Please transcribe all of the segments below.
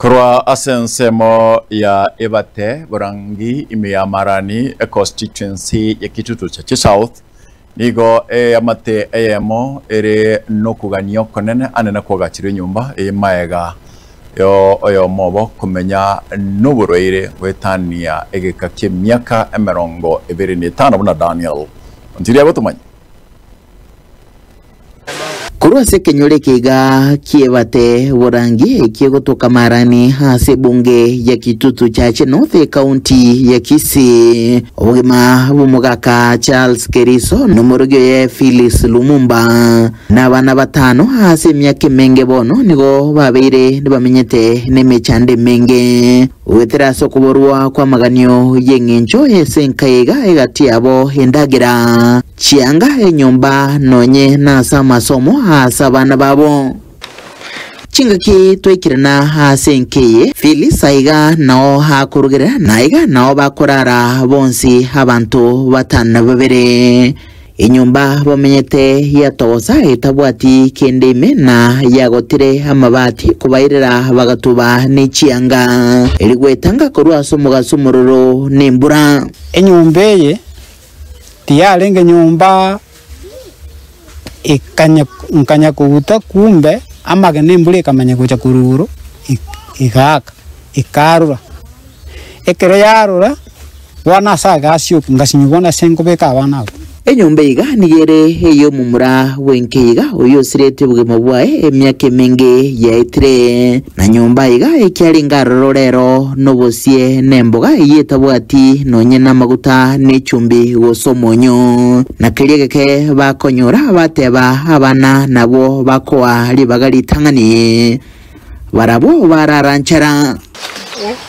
Kwa asensemo ya Ebate Burangi imiamarani constituency ya Kitutu cha South nigo amate emo ere nokuganio konene anena kwagachire nyumba maega yo mobo kumenya nuburoire wetania egeka kimyaka 25 buna Daniel ntiriya botumanya Kurwa se kenyole kiga Kiebate Burangi kiegotoka marani hase bunge ya Kitutu cha North County ya Kisii obugima bumugaka Charles Keriso n'umurugyo ye Phyllis Lumumba n'abana batano hase myaka menge bono nigo babeire nibamenyete nemechande menge weteraso kuborwa kwa maganyo yengenjo yesenkaiga egati abo endagira chianga enyumba nonye nasa masomo hasa bana babo chingaki twekirana hasenkeye Phyllis aiga nao hakurugera naiga nao bakorara bonsi abantu batana babere inyumba bamenyete yatoza itabwati kendeme na yagotire amabati kubairira bagatuba n'ichianga erigwetanga korwaso mugasumururo nembura enyumbeye tiyalenge nyumba ikanya kubuta kumbe amage nembure kamanya kucha kururo ikaka ikarura ekere yarura wana saga asyo ngasinyubona senkobeka abana enyumba iga nigere eyo mumura wenkeiga oyo sirete bugemo bwae emyaka menge yaitire na nyumba iga ekyali ngarorero nobosie nemboga yetabwati nonye namaguta n'echumbi gosomonyo nakiriegeke bakonyora bateba abana nabo bakoa libagali tangani barabo bararanchara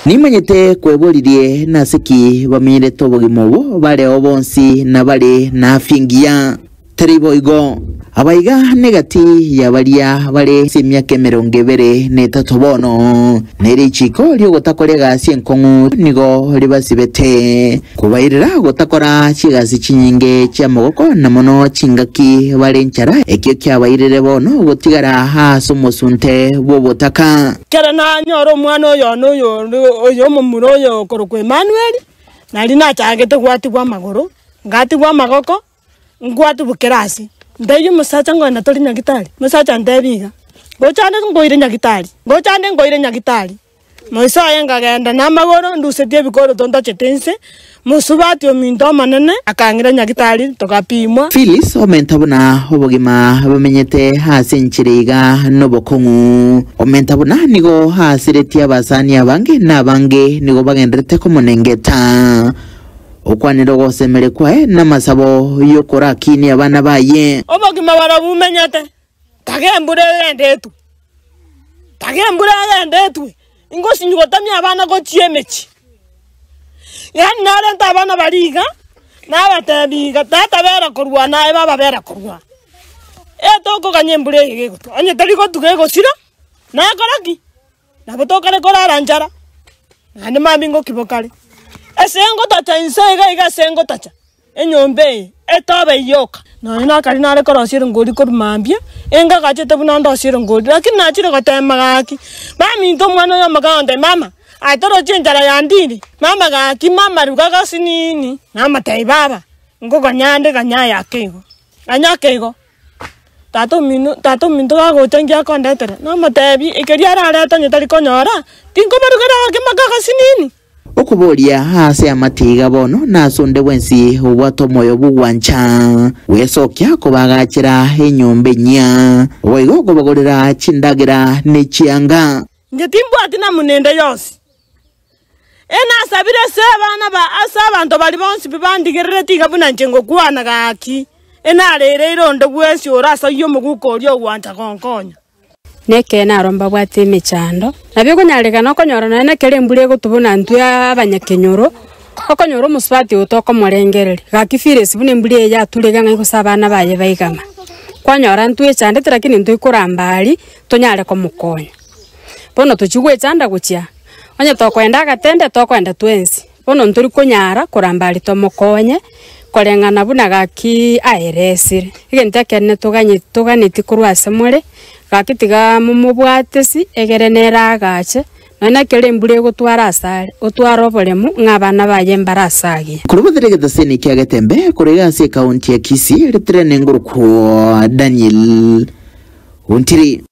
nimanyete kwebolirie nasiki bamenyere tobogimobo bale obonsi na bale nafingia teriboigo abaiga negati yabalia bale semyaka 23 bono neri chiko lyo gotakorega sienkongu nigo libasibete kubairira gotakora chigasi chinyinge cha mogoko na mono chingaki bale nchara ekyo kyabairire bono gotigara haso musunte bobotaka kera na nyoro mwana oyo mumuro oyo korokwe Emmanuel nali na chagete gwati gwa magoro ngati gwa magoko ngwatu bukerasi ndeyo musacha ngo na tori nyagitari musacha ndebiga gochane ngoire nyagitari moisa yenga genda na magoro ndusetie bikoro tonda chetense musubati omindo manene akangira nyagitari tokapimwa Phyllis omentabuna obogima bamenyete hase nchiriga nobokongu omentabuna nigo hasireti abasani abange nabange nigo bagendrete komunengeta okwaniro gosemere kwae namasabo yokora kini abana baye obogima barabumenyete tagembure gendetu ingosi nyugotamya abana go chiemechi yani narenta abana bariga nabatebiga tatabera korwa nae baba bera korwa etoko kanyembure gegoto anye tariko tugego sira na koraki nabotokale korara njara ane mambingo kibokale esengo tacha insega iga sengo tacha enyombe etobe yoka na kali nare korosire ngori korumambia enga gachete bunondo sire ngori lakini nachire gatema gaki mami ndo mwana ya magande mama atoro chenjara yandini mama gaki mama rugaga sinini mama tai baba ngoga nyande ganya yakego anyakego tato minu gago tengia kondetere mama tebi ikeriara areta nyetari konyora tinko barugara gakemagaga sinini okubolia hase amatiga bono nasonde wensi wato moyo bugwancha wesokya kubagachira enyombe nya oigo kubagorera chindagira nechianga ngetimbo atina munende yose ena sabire sebana ba asabantu bali bonsi bibandigirire tiga buna njengo kwana gaki ena rere ironde bwesi orasa yo muguko lyo gwancha konkonya neke naromba bwate mechando nabyo kunyareka nokonyora nene kere mbure gutubuna ntuya abanyakenyoro okonyoro musbati utoko morengereri gakifire sibune mbure ya turega ngai kusabana baye baigama kwanyora ntuye chande lakini ntuye kurambali tonyare ko mukonya bono tuchugwe chanda guchia onye tokwenda gatende tokwenda twensi bono nturi kunyara kurambali to mukonye korengana buna gaki aeresire igente kenne tuganiti kurwase more gakitiga mumubwatesi egere nera agache nonya kere mbure gutwara asare utwara oboremu ng'abana baye mbarasage kurubadire gaseni kya gatembe kurega se kaunti ya Kisii ritrene nguruko Daniel Untiri.